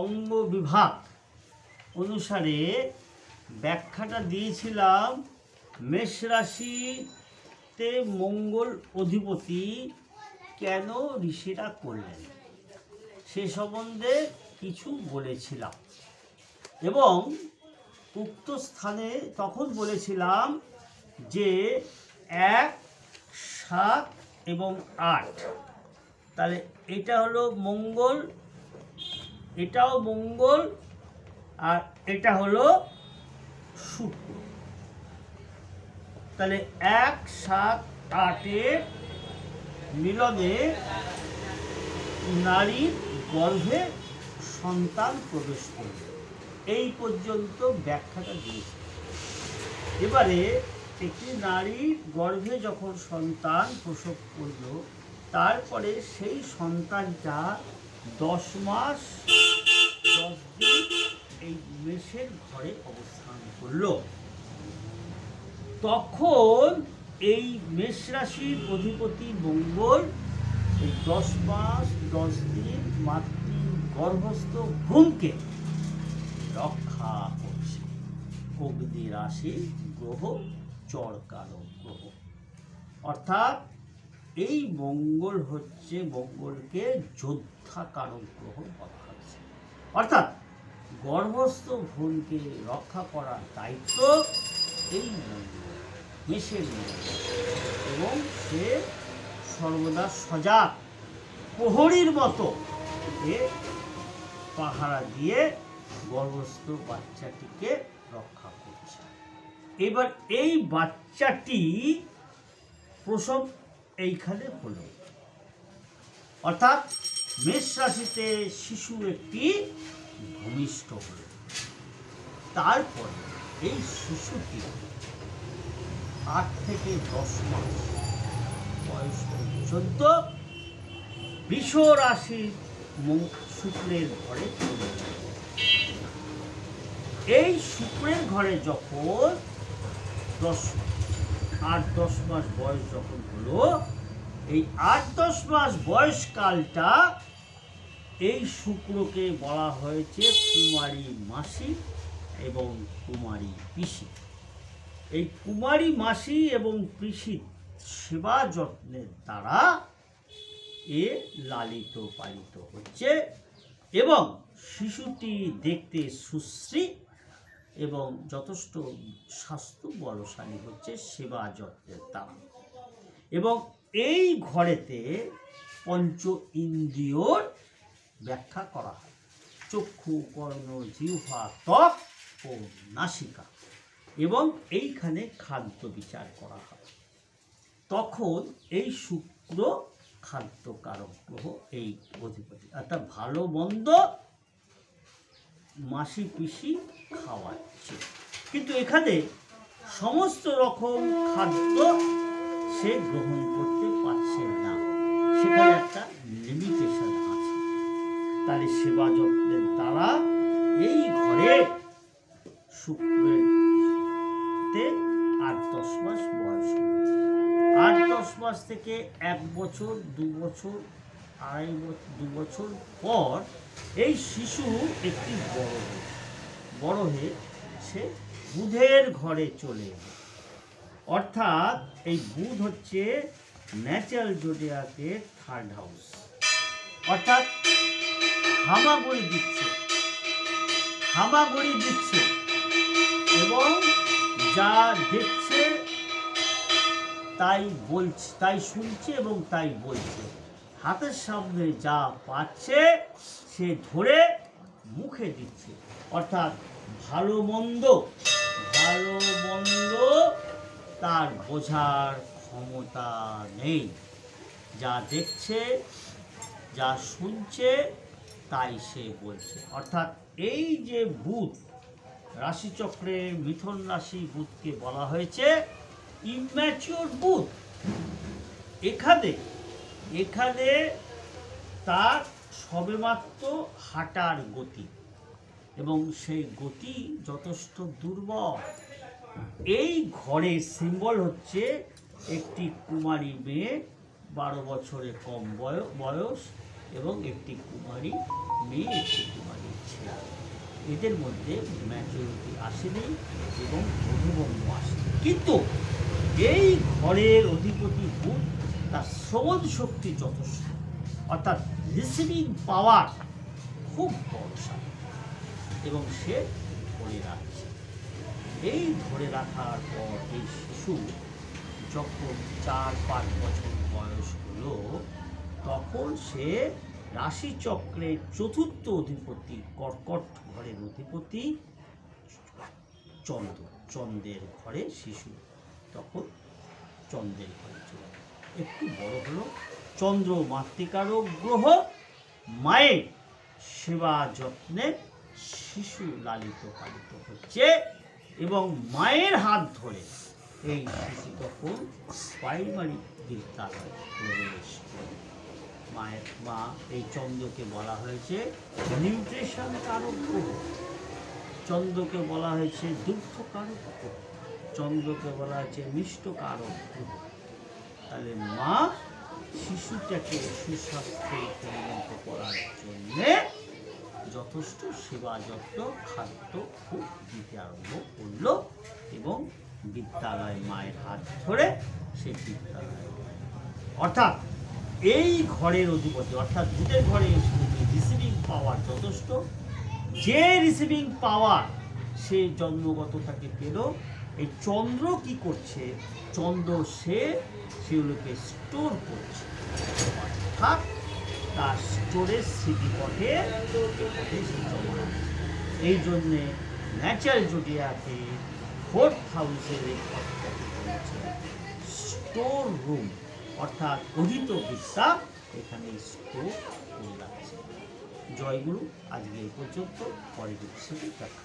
অঙ্গ বিভাগ অনুসারে ব্যাখ্যাটা দিয়েছিলাম। মেষ রাশিতে মঙ্গল অধিপতি কেন ঋষিরা করলেন সে সম্বন্ধে কিছু বলেছিলাম, এবং উক্ত স্থানে তখন বলেছিলাম যে 1, 7 এবং 8, তাহলে এটা হলো মঙ্গল, এটাও মঙ্গল, আর এটা হলো শুক্র। তাহলে 1, 7, 8-এর মিলনে নারীর গর্ভে সন্তান প্রবেশ করবে, এই পর্যন্ত ব্যাখ্যাটা দিয়েছে। এবারে একটি নারীর গর্ভে যখন সন্তান প্রসব করল, তারপরে সেই সন্তানটা 10 মাস 10 দিন এই মেষের ঘরে অবস্থান করল। তখন এই মেষ রাশির অধিপতি মঙ্গল এই 10 মাস 10 দিন মাতৃ গর্ভস্থ ভ্রূণকে রক্ষা করছে। অগ্নি রাশি গ্রহ, চরকারক গ্রহ, অর্থাৎ এই মঙ্গল হচ্ছে, মঙ্গলকে যোদ্ধাকারক গ্রহ বলা হচ্ছে। অর্থাৎ গর্ভস্থ ভ্রূণকে রক্ষা করার দায়িত্ব এই মঙ্গল, মেষের মঙ্গল, এবং সে সর্বদা সজাগ প্রহরীর মতো পাহারা দিয়ে গর্ভস্থ বাচ্চাটিকে রক্ষা করছে। এবার এই বাচ্চাটি প্রসব এইখানে হলো, অর্থাৎ মেষ রাশিতে শিশু একটি ভূমিষ্ঠ হল। তারপর এই শিশুটি 8 থেকে 10 মাস বয়স পর্যন্ত বৃষ রাশির শুক্রের ঘরে চলে যায়। এই শুক্রের ঘরে যখন 8-10 মাস বয়স যখন হলো, এই 8-10 মাস বয়সকালটা এই শুক্রকে বলা হয়েছে কুমারী মাসি এবং কুমারী পিসি। এই কুমারী মাসি এবং পিসির সেবা যত্নের দ্বারা এ লালিত পালিত হচ্ছে, এবং শিশুটি দেখতে সুশ্রী এবং যথেষ্ট স্বাস্থ্য বলশালী হচ্ছে সেবা যত্নের দ্বারা। এবং এই ঘরেতে পঞ্চ ইন্দ্রিয়র ব্যাখ্যা করা হয়, চক্ষু, কর্ণ, জিহ্বা, ত্বক ও নাসিকা, এবং এইখানে খাদ্য বিচার করা হয়। তখন এই শুক্র খাদ্যকারক গ্রহ, এই অধিপতি, অর্থাৎ ভালো মন্দ মাসি পিসি খাওয়াচ্ছে, কিন্তু এখানে সমস্ত রকম খাদ্য সে গ্রহণ করতে পারছে না, সেখানে একটা লিমিটেশন আছে। তাহলে সেবা যত্নের দ্বারা এই ঘরে শুক্রের 8-10 মাস বয়স হল। 8-10 মাস থেকে 1 বছর, 2 বছর, 2.5 বছর, 2 বছর পর এই শিশু একটি বড় হয়ে সে বুধের ঘরে চলে এলো। অর্থাৎ এই বুধ হচ্ছে ন্যাচারাল জোডিয়াকের 3rd হাউস, অর্থাৎ হামাগুড়ি দিচ্ছে এবং যা দেখছে তাই বলছে, তাই শুনছে এবং তাই বলছে। হাতের সামনে যা পাচ্ছে সে ধরে মুখে দিচ্ছে, অর্থাৎ ভালো মন্দ তার বোঝার ক্ষমতা নেই। যা দেখছে, যা শুনছে তাই সে বলছে। অর্থাৎ এই যে বুধ রাশিচক্রে মিথুন রাশি বুধকে বলা হয়েছে ইম্যাচিওর বুধ। এখানে তার সবেমাত্র হাঁটার গতি, এবং সেই গতি যথেষ্ট দুর্বল। এই ঘরের সিম্বল হচ্ছে একটি কুমারী মেয়ে, 12 বছরের কম বয়স, এবং একটি কুমারী মেয়ে, একটি কুমারী এদের মধ্যে ম্যাচুরিটি আসেনি এবং বোধগম্য আসেনি। কিন্তু এই ঘরের অধিপতি বুধ তার শ্রবণ শক্তি যথেষ্ট, অর্থাৎ রিসিভিং পাওয়ার খুব বড়সার, এবং সে ধরে রাখছে। এই ধরে রাখার পর এই শিশু যখন 4-5 বছর বয়স হলো, তখন সে রাশিচক্রের চতুর্থ অধিপতি, কর্কট ঘরের অধিপতি চন্দ্র, চন্দ্রের ঘরে শিশু তখন চন্দ্রের ঘরে চলে গেল। একটু বড় হলো, চন্দ্র মাতৃকারক গ্রহ, মায়ের সেবা যত্নে শিশু লালিত পালিত হচ্ছে এবং মায়ের হাত ধরে এই শিশু তখন প্রাইমারি বিদ্যালয়ে প্রবেশ করে। মায়ের মা এই চন্দ্রকে বলা হয়েছে নিউট্রিশন কারক গ্রহ, চন্দ্রকে বলা হয়েছে দুগ্ধ কারক গ্রহ, চন্দ্রকে বলা হয়েছে মিষ্ট কারক গ্রহ। তাহলে মা শিশুটাকে সুস্বাস্থ্যে পরিণত করার জন্যে যথেষ্ট সেবা যত্ন, খাদ্য খুব দিতে আরম্ভ করলো এবং বিদ্যালয় মায়ের হাত ধরে সে বিদ্যালয়, অর্থাৎ এই ঘরের অধিপতি, অর্থাৎ বুধের ঘরে রিসিভিং পাওয়ার যথেষ্ট। যে রিসিভিং পাওয়ার সে জন্মগত তাকে পেল, এই চন্দ্র কি করছে, চন্দ্র সেগুলোকে স্টোর করছে, অর্থাৎ তার স্টোরেজ স্মৃতিপটে জমা। এই জন্যে ন্যাচারাল জোডিয়াকে 4th হাউসের স্টোর রুম, অর্থাৎ অহিত বিদ্যা এখানে স্টোর করে রাখছে। জয়গুরু, আজকে এই পর্যন্ত, পরের এপিসোডে দেখা।